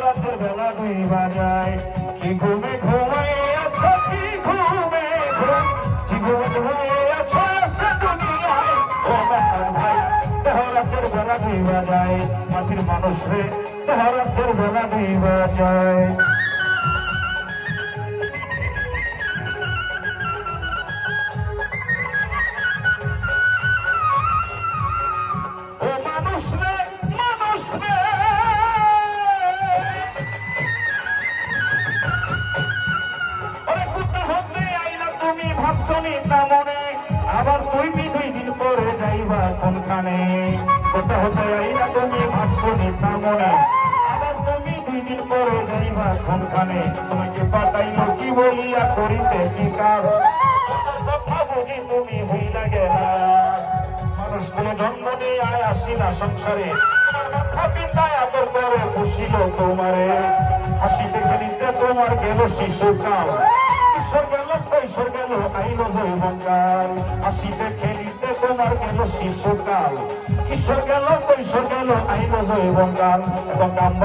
রাতের বেলা দুইবা যায় কি ঘুমে ঘুমাই আছো কি ঘুমে কি ঘুমে ঘুমাই আছো সে দুনিয়ায় ও মেহর ভাই রাতের বেলা দুইবা যায় মাটির মানুষ রে রাতের বেলা দুইবা যায় আবার তুই 2 দিন পরে যাইবা কোনখানে কোথা হতে আইলা তুমি ভাবছো নিতা মনে আবার তুমি 2 দিন পরে যাইবা কোনখানে তোমাকে পাঠাইলো কি বলিয়া করিতে কি কাজ কথা বুঝি তুমি হইলা গেলা মানুষ কোনো জন্ম নিয়ে আসি না সংসারে মাথা পিতায় আদর করে বসিল তোমারে হাসিতে খেলিতে তোমার গেল শিশুকাল ঈশ্বর গেল কৈশোর গেল আইল যৌবনকাল হাসিতে খেলিতে তোমার গেল শিশুকাল কিশোর গেল কৈশোর গেল আইল যৌবনকাল এবং